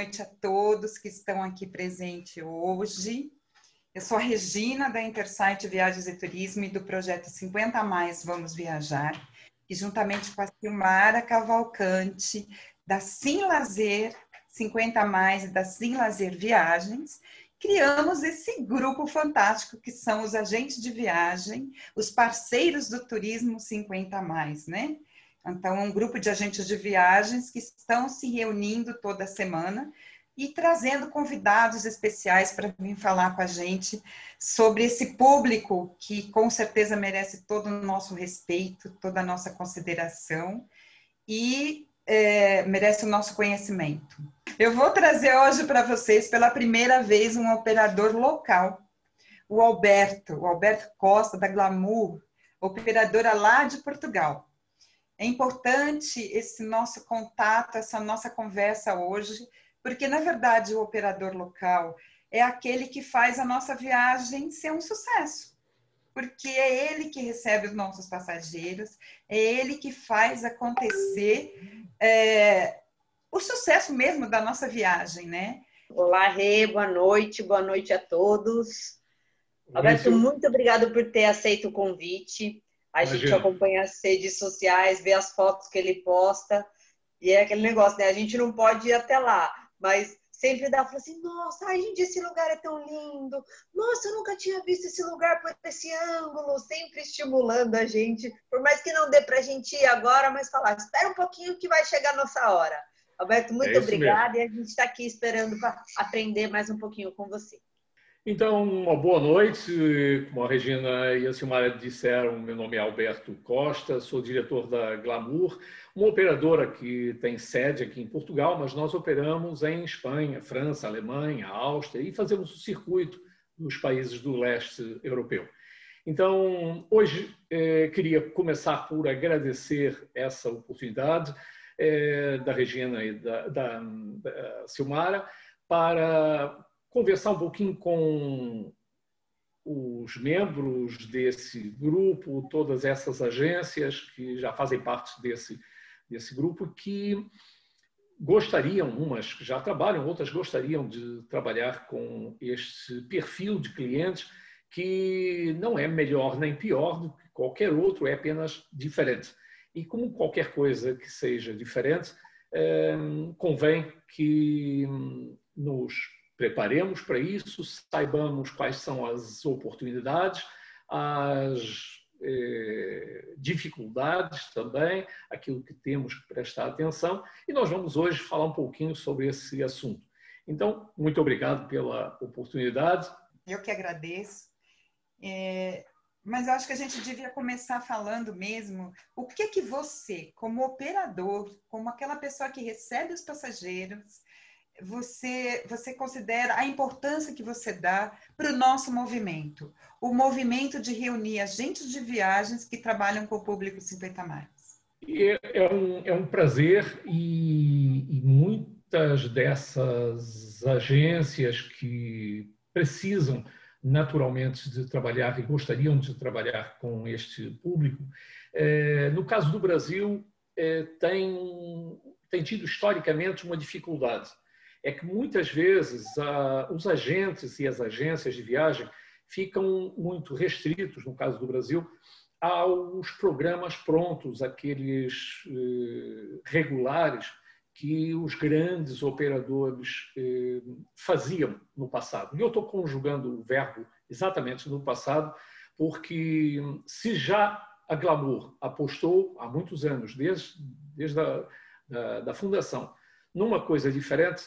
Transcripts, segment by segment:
noite a todos que estão aqui presentes hoje. Eu sou a Regina, da Intersite Viagens e Turismo e do projeto 50 a Mais Vamos Viajar, e juntamente com a Silmara Cavalcante, da Sim Lazer 50 a Mais e da Sim Lazer Viagens, criamos esse grupo fantástico que são os agentes de viagem, os parceiros do turismo 50 a Mais, né? Então, um grupo de agentes de viagens que estão se reunindo toda semana e trazendo convidados especiais para vir falar com a gente sobre esse público que com certeza merece todo o nosso respeito, toda a nossa consideração e merece o nosso conhecimento. Eu vou trazer hoje para vocês, pela primeira vez, um operador local, o Alberto Costa, da Glamour, operadora lá de Portugal. É importante esse nosso contato, essa nossa conversa hoje, porque, na verdade, o operador local é aquele que faz a nossa viagem ser um sucesso, porque é ele que recebe os nossos passageiros, é ele que faz acontecer o sucesso mesmo da nossa viagem, né? Olá, Rê, boa noite a todos. Alberto, muito obrigado por ter aceito o convite. A gente acompanha as redes sociais, vê as fotos que ele posta, e é aquele negócio, né? A gente não pode ir até lá, mas sempre dá para assim, nossa, ai, gente, esse lugar é tão lindo, nossa, eu nunca tinha visto esse lugar por esse ângulo, sempre estimulando a gente, por mais que não dê para a gente ir agora, mas falar, espera um pouquinho que vai chegar a nossa hora. Alberto, muito obrigada, e a gente está aqui esperando para aprender mais um pouquinho com você. Então, uma boa noite. Como a Regina e a Silmara disseram, meu nome é Alberto Costa, sou diretor da Glamour, uma operadora que tem sede aqui em Portugal, mas nós operamos em Espanha, França, Alemanha, Áustria e fazemos o circuito dos países do leste europeu. Então, hoje queria começar por agradecer essa oportunidade da Regina e da Silmara para conversar um pouquinho com os membros desse grupo, todas essas agências que já fazem parte desse grupo, que gostariam, umas que já trabalham, outras gostariam de trabalhar com este perfil de clientes que não é melhor nem pior do que qualquer outro, é apenas diferente. E como qualquer coisa que seja diferente, convém que nos preparemos para isso, saibamos quais são as oportunidades, as dificuldades também, aquilo que temos que prestar atenção, e nós vamos hoje falar um pouquinho sobre esse assunto. Então, muito obrigado pela oportunidade. Eu que agradeço. Mas eu acho que a gente devia começar falando mesmo o que você, como operador, como aquela pessoa que recebe os passageiros, você considera a importância que você dá para o nosso movimento, o movimento de reunir agentes de viagens que trabalham com o público 50 mais. É um prazer e muitas dessas agências que precisam naturalmente de trabalhar e gostariam de trabalhar com este público, no caso do Brasil, tem tido historicamente uma dificuldade. É que muitas vezes os agentes e as agências de viagem ficam muito restritos, no caso do Brasil, aos programas prontos, aqueles regulares que os grandes operadores faziam no passado. E eu estou conjugando o verbo exatamente no passado, porque se já a Glamour apostou há muitos anos, desde a fundação, numa coisa diferente,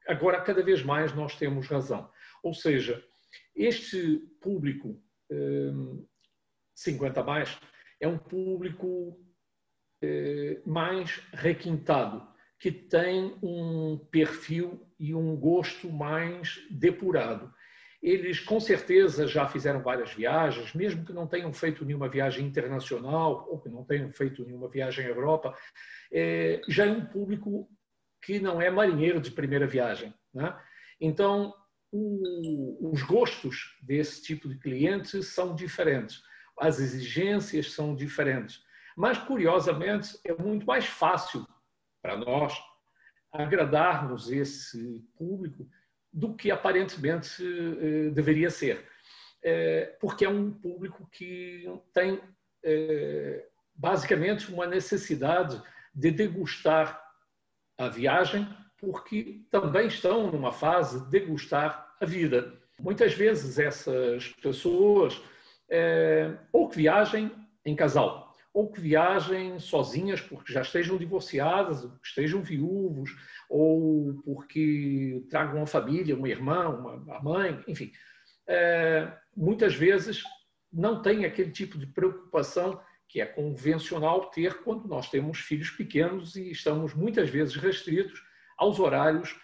agora cada vez mais nós temos razão. Ou seja, este público 50 mais é um público mais requintado, que tem um perfil e um gosto mais depurado. Eles, com certeza, já fizeram várias viagens, mesmo que não tenham feito nenhuma viagem internacional ou que não tenham feito nenhuma viagem à Europa, já é um público que não é marinheiro de primeira viagem, né? Então, os gostos desse tipo de cliente são diferentes, as exigências são diferentes, mas, curiosamente, é muito mais fácil para nós agradarmos esse público do que aparentemente deveria ser. Porque é um público que tem basicamente uma necessidade de degustar a viagem, porque também estão numa fase de degustar a vida. Muitas vezes essas pessoas ou que viajem em casal, ou que viajem sozinhas porque já estejam divorciadas, ou que estejam viúvos, ou porque tragam uma família, uma irmã, uma mãe, enfim. Muitas vezes não têm aquele tipo de preocupação que é convencional ter quando nós temos filhos pequenos e estamos muitas vezes restritos aos horários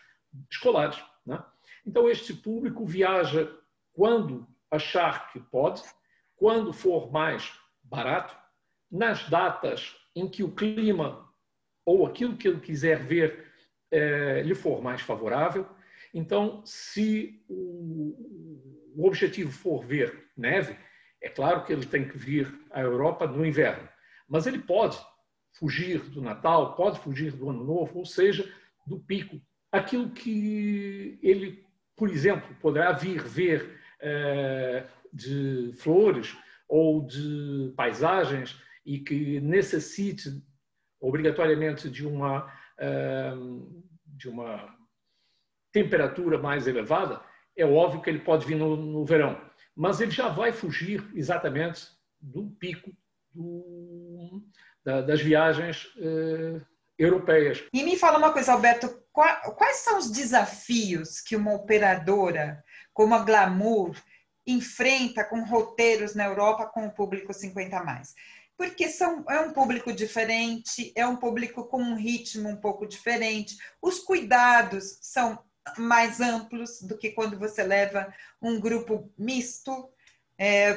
escolares, né? Então, este público viaja quando achar que pode, quando for mais barato, nas datas em que o clima ou aquilo que ele quiser ver lhe for mais favorável. Então, se o objetivo for ver neve, é claro que ele tem que vir à Europa no inverno, mas ele pode fugir do Natal, pode fugir do Ano Novo, ou seja, do pico. Aquilo que ele, por exemplo, poderá vir ver de flores ou de paisagens e que necessite obrigatoriamente de uma temperatura mais elevada, é óbvio que ele pode vir no verão, mas ele já vai fugir exatamente do pico das viagens europeias. E me fala uma coisa, Alberto, quais são os desafios que uma operadora como a Glamour enfrenta com roteiros na Europa com o público 50+? Porque é um público diferente, é um público com um ritmo um pouco diferente, os cuidados são mais amplos do que quando você leva um grupo misto.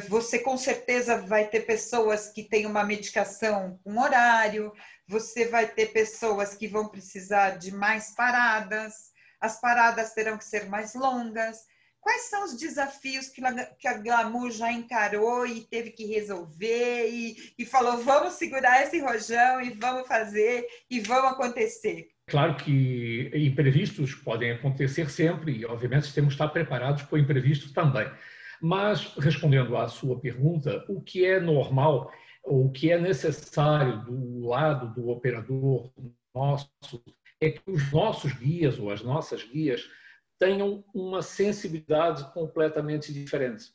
Você com certeza vai ter pessoas que têm uma medicação com horário, você vai ter pessoas que vão precisar de mais paradas, as paradas terão que ser mais longas. Quais são os desafios que a Glamour já encarou e teve que resolver e falou, vamos segurar esse rojão e vamos fazer e vão acontecer? Claro que imprevistos podem acontecer sempre e, obviamente, temos que estar preparados para o imprevisto também. Mas, respondendo à sua pergunta, o que é normal, ou o que é necessário do lado do operador nosso, é que os nossos guias ou as nossas guias tenham uma sensibilidade completamente diferente.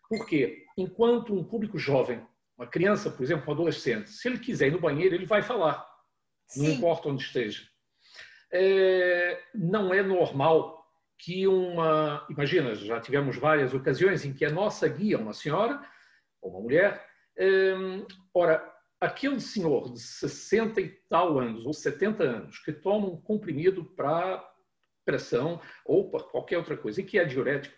Por quê? Enquanto um público jovem, uma criança, por exemplo, um adolescente, se ele quiser ir no banheiro, ele vai falar, Sim. Não importa onde esteja. Não é normal que imagina, já tivemos várias ocasiões em que a nossa guia, uma senhora ou uma mulher, ora, aquele senhor de 60 e tal anos ou 70 anos que toma um comprimido para pressão ou para qualquer outra coisa e que é diurético,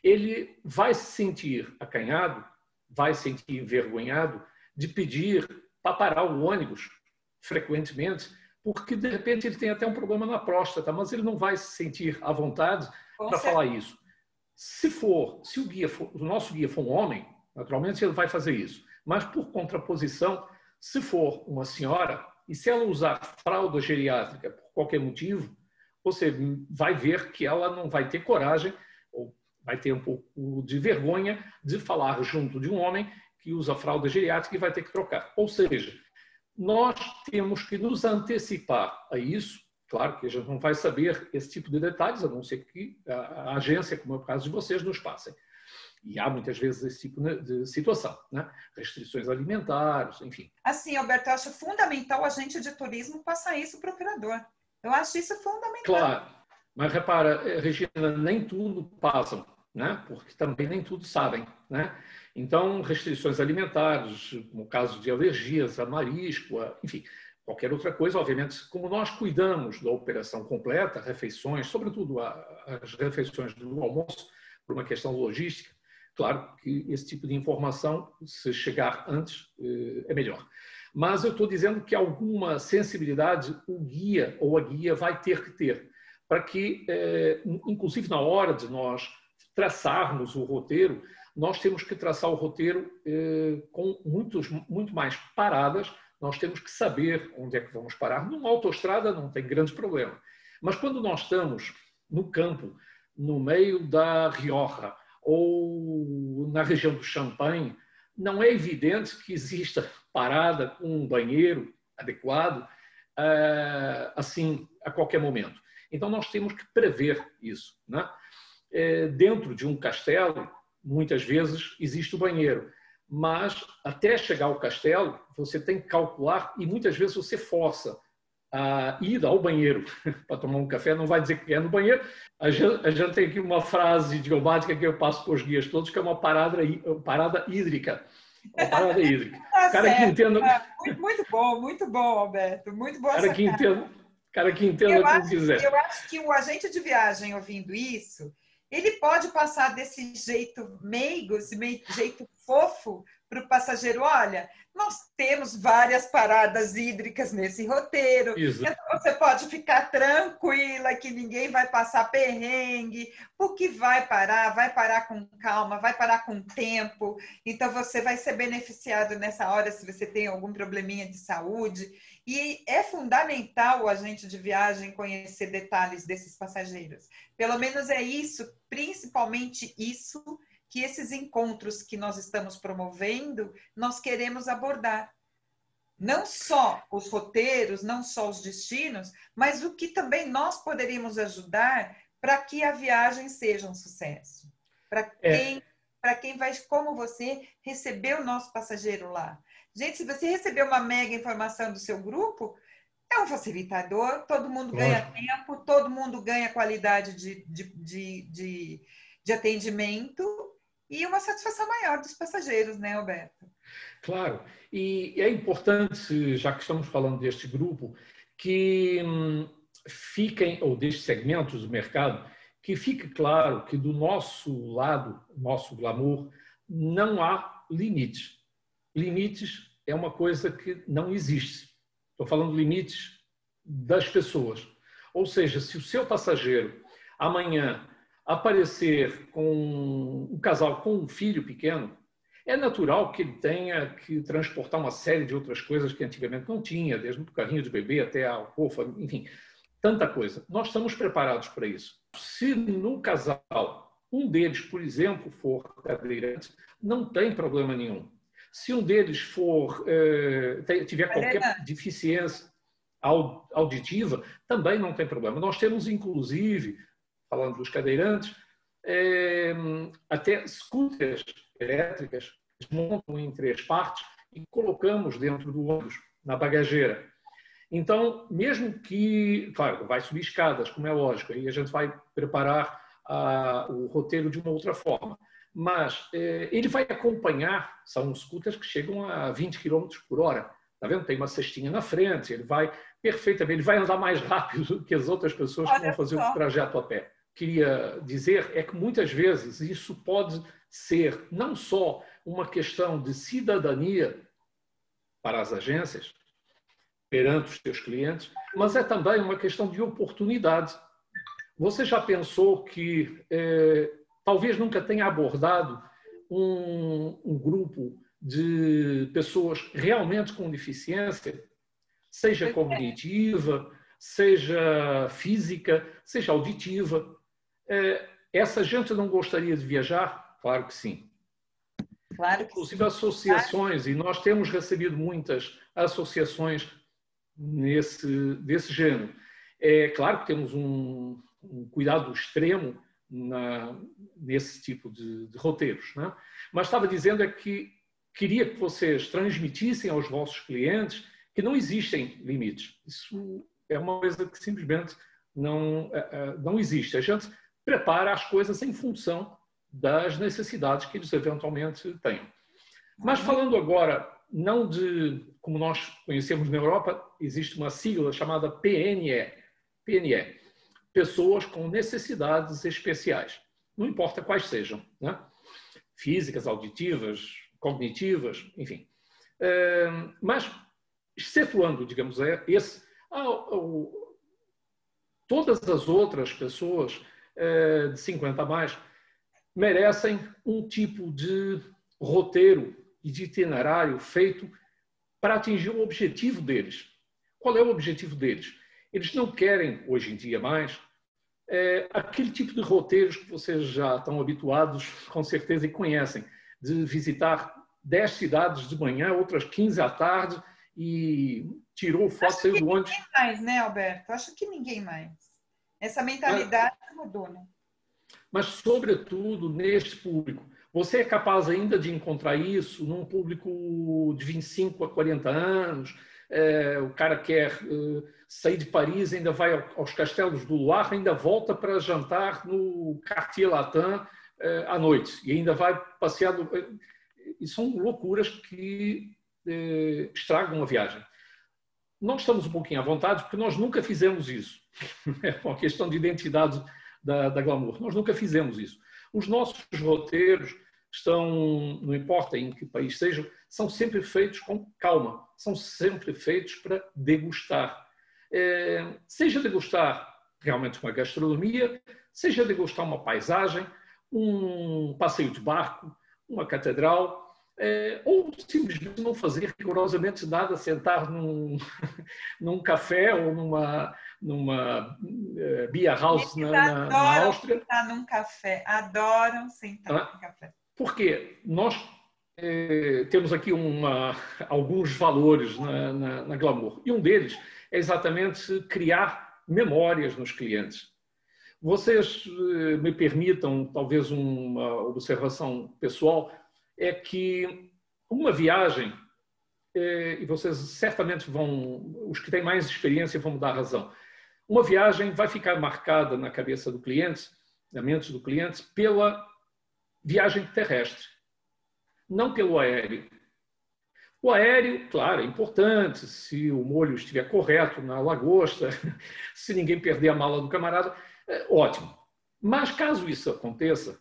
ele vai se sentir acanhado, vai se sentir envergonhado de pedir para parar o ônibus frequentemente, porque de repente ele tem até um problema na próstata, mas ele não vai se sentir à vontade para falar isso. Se o nosso guia for um homem, naturalmente ele vai fazer isso. Mas por contraposição, se for uma senhora e se ela usar fralda geriátrica por qualquer motivo, você vai ver que ela não vai ter coragem ou vai ter um pouco de vergonha de falar junto de um homem que usa fralda geriátrica e vai ter que trocar. Ou seja, nós temos que nos antecipar a isso. Claro que a gente não vai saber esse tipo de detalhes, a não ser que a agência, como é o caso de vocês, nos passem. E há muitas vezes esse tipo de situação, né? Restrições alimentares, enfim. Assim, Alberto, eu acho fundamental a agente de turismo passar isso para o operador. Eu acho isso fundamental. Claro, mas repara, Regina, nem tudo passam, né? Porque também nem tudo sabem, né? Então, restrições alimentares, no caso de alergias a marisco, enfim, qualquer outra coisa, obviamente, como nós cuidamos da operação completa, refeições, sobretudo as refeições do almoço, por uma questão logística, claro que esse tipo de informação, se chegar antes, é melhor. Mas eu estou dizendo que alguma sensibilidade o guia ou a guia vai ter que ter, para que, inclusive na hora de nós traçarmos o roteiro, nós temos que traçar o roteiro com muito mais paradas, nós temos que saber onde é que vamos parar. Numa autoestrada não tem grande problema, Mas quando nós estamos no campo, no meio da Rioja ou na região do Champagne, não é evidente que exista parada com um banheiro adequado assim a qualquer momento. Então nós temos que prever isso, né? Dentro de um castelo, muitas vezes existe o banheiro, mas até chegar ao castelo você tem que calcular e muitas vezes você força a ida ao banheiro para tomar um café, não vai dizer que é no banheiro. A gente tem aqui uma frase idiomática que eu passo para os guias todos, que é uma parada hídrica. Uma parada hídrica. Tá cara que entenda... Muito bom, Alberto. Muito boa essa cara que entenda como quiser. Eu acho que o agente de viagem ouvindo isso, ele pode passar desse jeito meigo, esse jeito fofo para o passageiro. Olha, nós temos várias paradas hídricas nesse roteiro. Então você pode ficar tranquila que ninguém vai passar perrengue, porque vai parar com calma, vai parar com tempo. Então você vai ser beneficiado nessa hora se você tem algum probleminha de saúde. E é fundamental o agente de viagem conhecer detalhes desses passageiros. Pelo menos é isso, principalmente isso, que esses encontros que nós estamos promovendo, nós queremos abordar. Não só os roteiros, não só os destinos, mas o que também nós poderíamos ajudar para que a viagem seja um sucesso. Para quem vai, como você, receber o nosso passageiro lá. Gente, se você receber uma mega informação do seu grupo, é um facilitador, todo mundo ganha tempo, todo mundo ganha qualidade de atendimento e uma satisfação maior dos passageiros, né, Alberto? Claro, e é importante, já que estamos falando deste grupo, que fiquem, ou destes segmentos do mercado, que fique claro que do nosso lado, nosso glamour, não há limites. Limites é uma coisa que não existe. Estou falando limites das pessoas. Ou seja, se o seu passageiro amanhã aparecer com um casal com um filho pequeno, é natural que ele tenha que transportar uma série de outras coisas que antigamente não tinha, desde o carrinho de bebê até a alcova, enfim, tanta coisa. Nós estamos preparados para isso. Se no casal um deles, por exemplo, for cadeirante, não tem problema nenhum. Se um deles tiver qualquer deficiência auditiva, também não tem problema. Nós temos, inclusive, falando dos cadeirantes, até scooters elétricas que montam em 3 partes e colocamos dentro do ônibus, na bagageira. Então, mesmo que, claro, vai subir escadas, como é lógico, aí a gente vai preparar o roteiro de uma outra forma, mas ele vai acompanhar, são scooters que chegam a 20 km por hora, tá vendo? Tem uma cestinha na frente, ele vai perfeitamente, ele vai andar mais rápido que as outras pessoas que vão fazer o trajeto a pé. Queria dizer é que muitas vezes isso pode ser não só uma questão de cidadania para as agências, perante os seus clientes, mas é também uma questão de oportunidade. Você já pensou que talvez nunca tenha abordado um grupo de pessoas realmente com deficiência, seja cognitiva, seja física, seja auditiva? Essa gente não gostaria de viajar? Claro que sim. Claro que inclusive associações, e nós temos recebido muitas associações desse género. É claro que temos um cuidado extremo nesse tipo de roteiros, né? Mas estava dizendo que queria que vocês transmitissem aos vossos clientes que não existem limites. Isso é uma coisa que simplesmente não existe. A gente prepara as coisas em função das necessidades que eles eventualmente tenham. Mas falando agora, não de, como nós conhecemos na Europa, existe uma sigla chamada PNE. PNE, pessoas com necessidades especiais. Não importa quais sejam, né? Físicas, auditivas, cognitivas, enfim. Mas, excetuando, digamos, todas as outras pessoas de 50 a mais merecem um tipo de roteiro e de itinerário feito para atingir o objetivo deles. Qual é o objetivo deles? Eles não querem, hoje em dia mais, aquele tipo de roteiros que vocês já estão habituados, com certeza, e conhecem, de visitar 10 cidades de manhã, outras 15 à tarde, e tirou foto, saiu do ônibus. Ninguém mais, né, Alberto? Acho que ninguém mais. Essa mentalidade mudou, né? Mas, sobretudo, neste público. Você é capaz ainda de encontrar isso num público de 25 a 40 anos, o cara quer sair de Paris, ainda vai aos castelos do Loire, ainda volta para jantar no Cartier Latin à noite, e ainda vai passear. E são loucuras que estragam a viagem. Nós estamos um pouquinho à vontade, porque nós nunca fizemos isso. É uma questão de identidade da Glamour. Nós nunca fizemos isso. Os nossos roteiros estão, não importa em que país sejam, são sempre feitos com calma, são sempre feitos para degustar. Seja degustar realmente uma gastronomia, seja degustar uma paisagem, um passeio de barco, uma catedral, ou simplesmente não fazer rigorosamente nada, sentar num café ou numa beer house na Áustria. Sentar num café, adoram sentar num café. Porque nós temos aqui alguns valores na Glamour, e um deles é exatamente criar memórias nos clientes. Vocês me permitam, talvez, uma observação pessoal, é que uma viagem, e vocês certamente os que têm mais experiência vão me dar razão, uma viagem vai ficar marcada na cabeça do cliente, na mente do cliente, pela viagem terrestre, não pelo aéreo. O aéreo, claro, é importante, se o molho estiver correto na lagosta, se ninguém perder a mala do camarada, ótimo. Mas caso isso aconteça,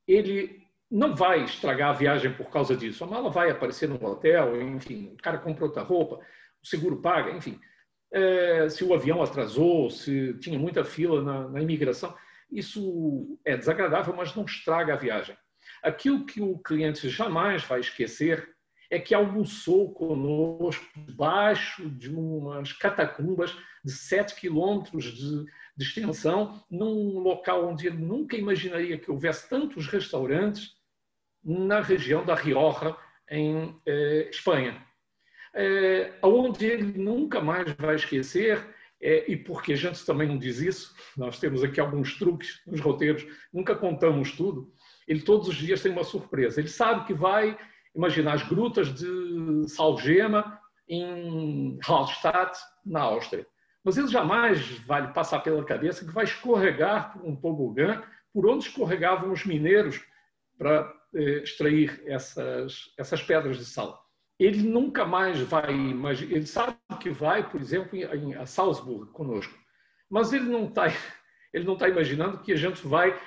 ele não vai estragar a viagem por causa disso. A mala vai aparecer no hotel, enfim, o cara compra outra roupa, o seguro paga, enfim. Se o avião atrasou, se tinha muita fila na imigração, isso é desagradável, mas não estraga a viagem. Aquilo que o cliente jamais vai esquecer é que almoçou conosco debaixo de umas catacumbas de 7 quilômetros de extensão, num local onde ele nunca imaginaria que houvesse tantos restaurantes, na região da Rioja, em Espanha. Onde ele nunca mais vai esquecer, e porque a gente também não diz isso, nós temos aqui alguns truques nos roteiros, nunca contamos tudo, ele todos os dias tem uma surpresa. Ele sabe que vai imaginar as grutas de Salgema em Hallstatt, na Áustria. Mas ele jamais vai lhe passar pela cabeça que vai escorregar por um tobogã por onde escorregavam os mineiros para extrair essas pedras de sal. Ele nunca mais vai imaginar, ele sabe que vai, por exemplo, a Salzburg conosco, mas ele não está imaginando que a gente vai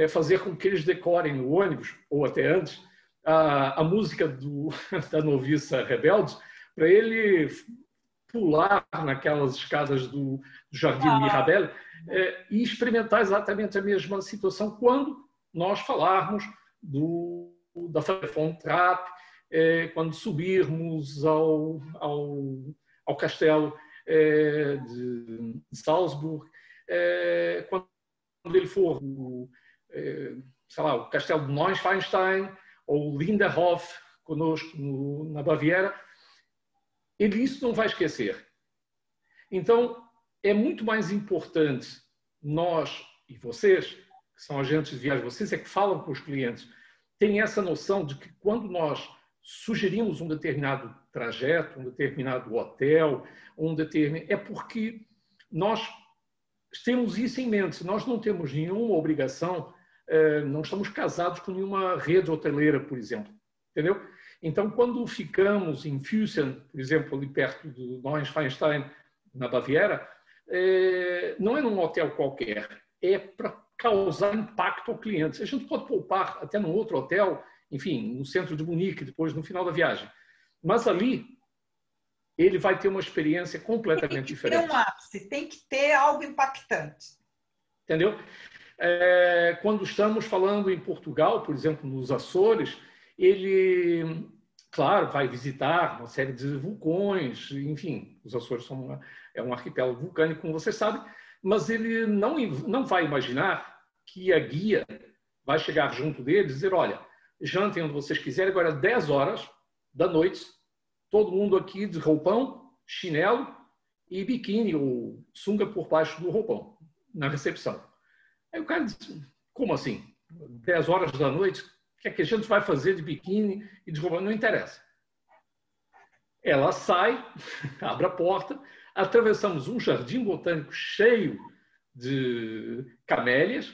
fazer com que eles decorem no ônibus, ou até antes, a música da Noviça Rebelde, para ele pular naquelas escadas do Jardim Mirabel e experimentar exatamente a mesma situação quando nós falarmos da Von Trapp, quando subirmos ao castelo de Salzburg, quando ele for sei lá, o castelo de Neuschwanstein ou Linderhof conosco na Baviera, ele isso não vai esquecer. Então, é muito mais importante nós e vocês, que são agentes de viagem, vocês é que falam com os clientes, terem essa noção de que quando nós sugerimos um determinado trajeto, um determinado hotel, é porque nós temos isso em mente. Nós não temos nenhuma obrigação, não estamos casados com nenhuma rede hoteleira, por exemplo. Entendeu? Então, quando ficamos em Füssen, por exemplo, ali perto de Neuschwanstein, na Baviera, não é num hotel qualquer, é para causar impacto ao cliente. A gente pode poupar até num outro hotel, enfim, no centro de Munique, depois no final da viagem. Mas ali, ele vai ter uma experiência completamente diferente. Tem um ápice, tem que ter algo impactante. Entendeu? Quando estamos falando em Portugal, por exemplo, nos Açores, ele, claro, vai visitar uma série de vulcões, enfim, os Açores são é um arquipélago vulcânico, como vocês sabem, mas ele não vai imaginar que a guia vai chegar junto deles e dizer, olha, jantem onde vocês quiserem, agora 10 horas da noite, todo mundo aqui de roupão, chinelo e biquíni ou sunga por baixo do roupão, na recepção. Aí o cara diz, como assim? 10 horas da noite, o que é que a gente vai fazer de biquíni e de roupão? Não interessa. Ela sai, abre a porta, atravessamos um jardim botânico cheio de camélias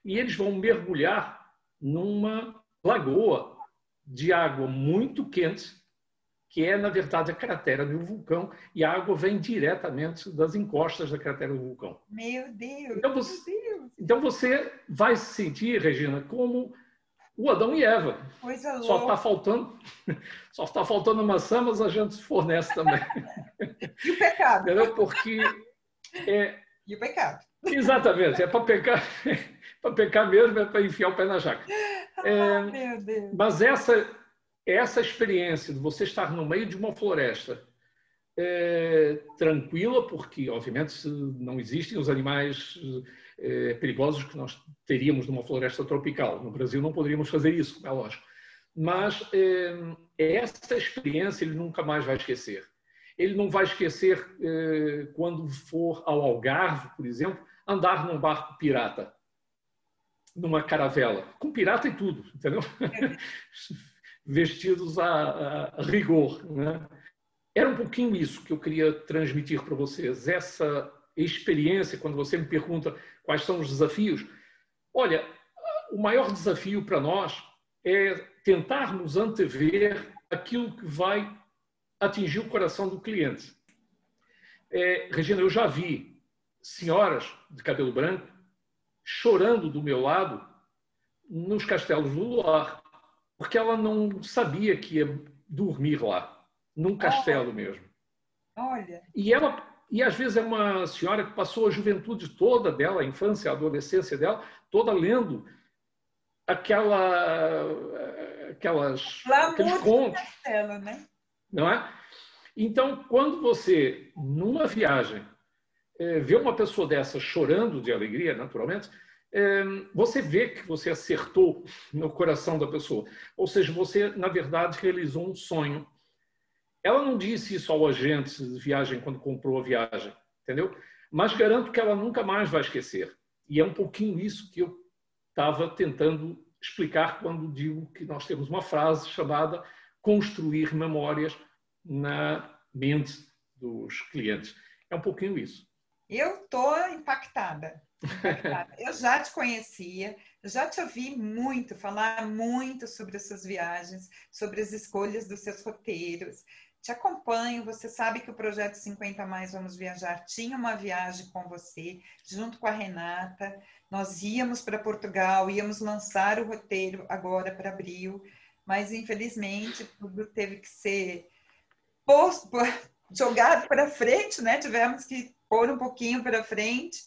e eles vão mergulhar numa lagoa de água muito quente, que é, na verdade, a cratera do vulcão, e a água vem diretamente das encostas da cratera do vulcão. Meu Deus! Então você vai se sentir, Regina, como o Adão e Eva. Coisa só louca. está faltando maçã, mas a gente fornece também. E o pecado? Entendeu? Porque E o pecado? Exatamente, é para pecar, para pecar mesmo, é para enfiar o pé na jaca. Meu Deus. Mas essa experiência de você estar no meio de uma floresta tranquila, porque obviamente não existem os animais perigosos que nós teríamos numa floresta tropical. No Brasil não poderíamos fazer isso, é lógico. Mas essa experiência ele nunca mais vai esquecer. Ele não vai esquecer quando for ao Algarve, por exemplo, andar num barco pirata, numa caravela, com pirata e tudo, entendeu? Vestidos a rigor, né? Era um pouquinho isso que eu queria transmitir para vocês, essa experiência, quando você me pergunta quais são os desafios. Olha, o maior desafio para nós é tentarmos antever aquilo que vai atingir o coração do cliente. Regina, eu já vi senhoras de cabelo branco chorando do meu lado nos castelos do Luar, porque ela não sabia que ia dormir lá, num castelo mesmo. Olha. E às vezes é uma senhora que passou a juventude toda dela, a infância, a adolescência dela, toda lendo aqueles contos. Castelo, né? Não é? Então, quando você, numa viagem, vê uma pessoa dessa chorando de alegria, naturalmente, você vê que você acertou no coração da pessoa. Ou seja, você, na verdade, realizou um sonho. Ela não disse isso ao agente de viagem quando comprou a viagem, entendeu? Mas garanto que ela nunca mais vai esquecer. E é um pouquinho isso que eu estava tentando explicar quando digo que nós temos uma frase chamada construir memórias na mente dos clientes. É um pouquinho isso. Eu estou impactada. Eu já te conhecia, já te ouvi muito, falar muito sobre as suas viagens, sobre as escolhas dos seus roteiros. Te acompanho, você sabe que o Projeto 50 Mais Vamos Viajar tinha uma viagem com você, junto com a Renata. Nós íamos para Portugal, íamos lançar o roteiro agora para abril, mas infelizmente tudo teve que ser jogado para frente, né? Tivemos que pôr um pouquinho para frente.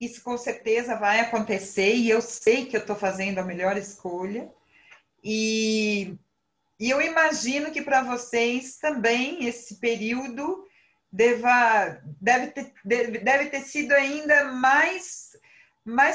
Isso com certeza vai acontecer e eu sei que eu estou fazendo a melhor escolha. E eu imagino que para vocês também esse período deve ter sido ainda mais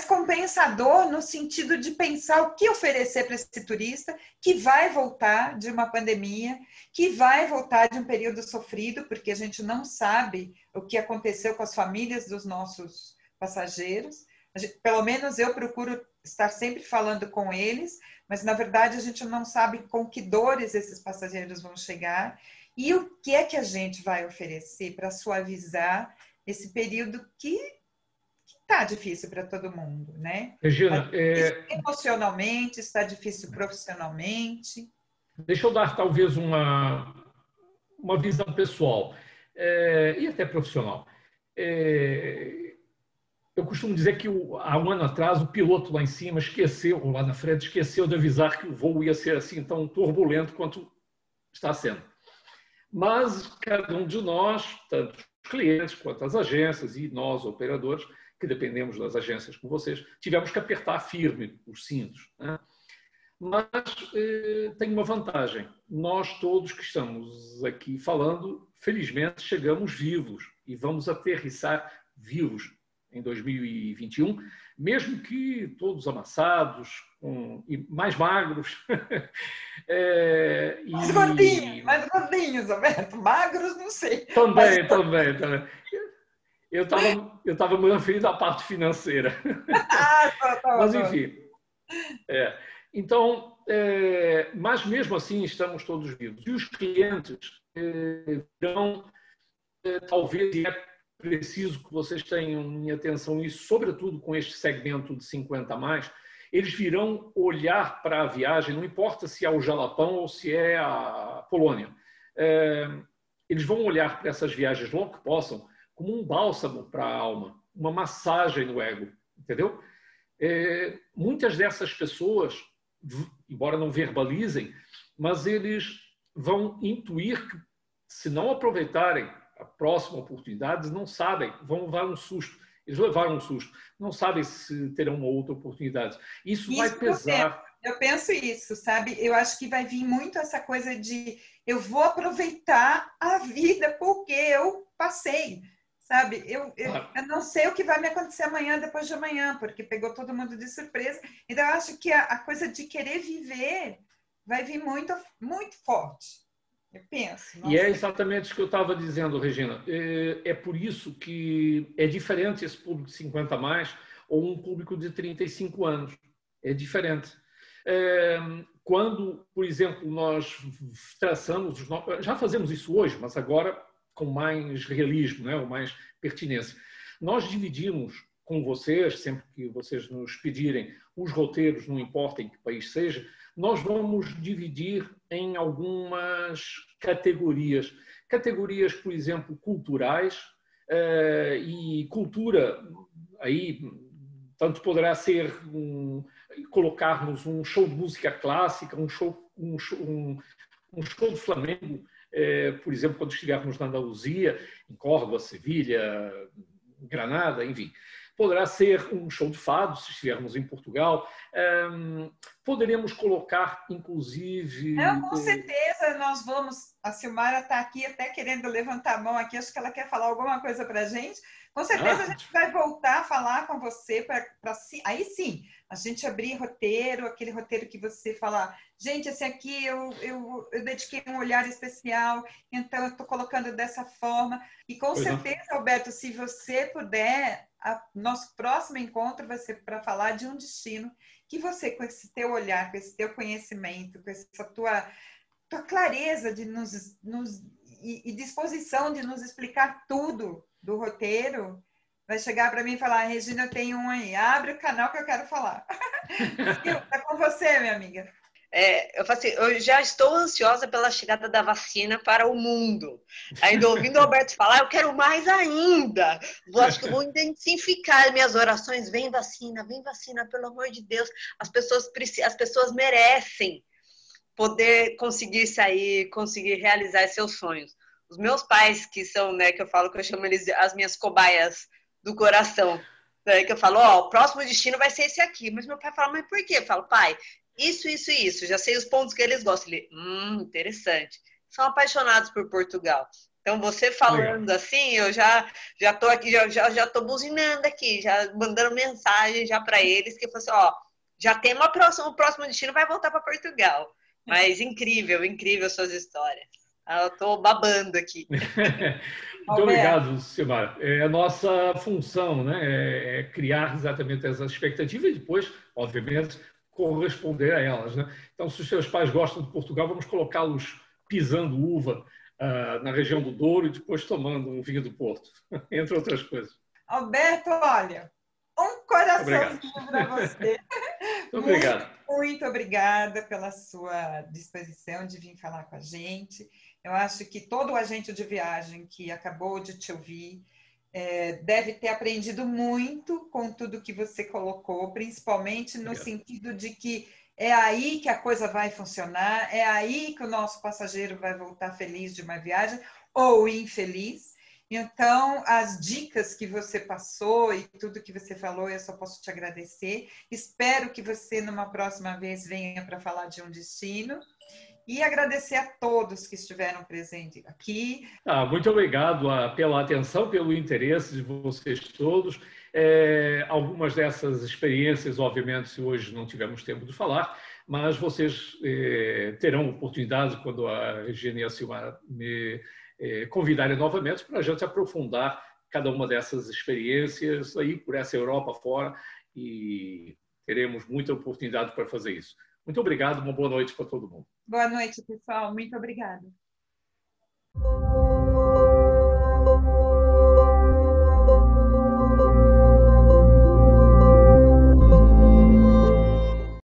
compensador no sentido de pensar o que oferecer para esse turista que vai voltar de uma pandemia, que vai voltar de um período sofrido, porque a gente não sabe o que aconteceu com as famílias dos nossos passageiros. Pelo menos eu procuro estar sempre falando com eles, mas na verdade a gente não sabe com que dores esses passageiros vão chegar e o que é que a gente vai oferecer para suavizar esse período que está difícil para todo mundo, né? Regina, emocionalmente, está difícil profissionalmente. Deixa eu dar talvez uma visão pessoal e até profissional. Eu costumo dizer que há um ano atrás o piloto lá em cima esqueceu, ou lá na frente, esqueceu de avisar que o voo ia ser assim tão turbulento quanto está sendo. Mas cada um de nós, tanto os clientes quanto as agências e nós, operadores, que dependemos das agências com vocês, tivemos que apertar firme os cintos, né? mas tem uma vantagem. Nós todos que estamos aqui falando, felizmente, chegamos vivos e vamos aterrissar vivos em 2021, mesmo que todos amassados e mais magros. Mais gordinhos, Alberto. Magros, não sei. Também. Eu estava me referindo à parte financeira. Tá. Mas, enfim. Então, mas mesmo assim estamos todos vivos. E os clientes virão, talvez, e é preciso que vocês tenham minha atenção nisso, sobretudo com este segmento de 50 a mais, eles virão olhar para a viagem, não importa se é o Jalapão ou se é a Polônia. Eles vão olhar para essas viagens logo que possam como um bálsamo para a alma, uma massagem no ego, entendeu? Muitas dessas pessoas, embora não verbalizem, mas eles vão intuir que, se não aproveitarem a próxima oportunidade, não sabem, vão levar um susto. Eles levaram um susto, não sabem se terão uma outra oportunidade. Isso vai pesar. Eu penso isso, sabe? Eu acho que vai vir muito essa coisa de eu vou aproveitar a vida porque eu passei. Sabe, eu não sei o que vai me acontecer amanhã, depois de amanhã, porque pegou todo mundo de surpresa. Então, eu acho que a coisa de querer viver vai vir muito, muito forte. Eu penso. E é exatamente isso que eu estava dizendo, Regina. É por isso que é diferente esse público de 50 a mais ou um público de 35 anos. É diferente. Quando, por exemplo, nós traçamos, já fazemos isso hoje, mas agora com mais realismo, né? Ou mais pertinência. Nós dividimos com vocês, sempre que vocês nos pedirem os roteiros, não importa em que país seja, nós vamos dividir em algumas categorias. Categorias, por exemplo, culturais, e cultura, aí tanto poderá ser colocarmos um show de música clássica, um show de Flamengo, por exemplo, quando estivermos na Andaluzia, em Córdoba, Sevilha, Granada, enfim. Poderá ser um show de fado, se estivermos em Portugal. Poderemos colocar, inclusive... Com certeza nós vamos... A Silmara está aqui até querendo levantar a mão aqui, acho que ela quer falar alguma coisa para a gente. Com certeza a gente vai voltar a falar com você para aí sim, a gente abrir roteiro, aquele roteiro que você fala, gente, esse aqui eu dediquei um olhar especial, então eu estou colocando dessa forma. E com certeza, Alberto, se você puder, nosso próximo encontro vai ser para falar de um destino que você, com esse teu olhar, com esse teu conhecimento, com essa tua clareza de e disposição de nos explicar tudo do roteiro, vai chegar para mim e falar, Regina, eu tenho um aí, abre o canal que eu quero falar. Está com você, minha amiga. Eu falo assim, eu já estou ansiosa pela chegada da vacina para o mundo. Ainda ouvindo o Alberto falar, eu quero mais ainda. Acho que eu vou intensificar minhas orações. Vem vacina, pelo amor de Deus. As pessoas merecem poder conseguir sair, conseguir realizar seus sonhos. Os meus pais, que são, né, que eu falo que eu chamo eles as minhas cobaias do coração, né, que eu falo, o próximo destino vai ser esse aqui. Mas meu pai fala, mas por quê? Eu falo, pai, isso, já sei os pontos que eles gostam. Ele, interessante. São apaixonados por Portugal. Então, você falando assim, eu já tô aqui, já tô buzinando aqui, já mandando mensagem já para eles, que eu falo assim, já tem o próximo destino vai voltar para Portugal. Mas incrível suas histórias. Eu tô babando aqui. Muito obrigado, Silmara. É a nossa função, né? É criar exatamente essas expectativas e depois, obviamente, corresponder a elas, né? Então, se os seus pais gostam de Portugal, vamos colocá-los pisando uva na região do Douro e depois tomando um vinho do Porto, entre outras coisas. Alberto, olha, um coraçãozinho para você. Muito obrigado. Muito obrigada pela sua disposição de vir falar com a gente. Eu acho que todo o agente de viagem que acabou de te ouvir deve ter aprendido muito com tudo que você colocou, principalmente no sentido de que é aí que a coisa vai funcionar, é aí que o nosso passageiro vai voltar feliz de uma viagem ou infeliz. Então, as dicas que você passou e tudo que você falou, eu só posso te agradecer. Espero que você, numa próxima vez, venha para falar de um destino. E agradecer a todos que estiveram presentes aqui. Muito obrigado pela atenção, pelo interesse de vocês todos. Algumas dessas experiências, obviamente, hoje não tivemos tempo de falar, mas vocês terão oportunidade, quando a Regina e a Silmara me convidarem novamente, para a gente aprofundar cada uma dessas experiências aí por essa Europa fora, e teremos muita oportunidade para fazer isso. Muito obrigado, uma boa noite para todo mundo. Boa noite, pessoal. Muito obrigada.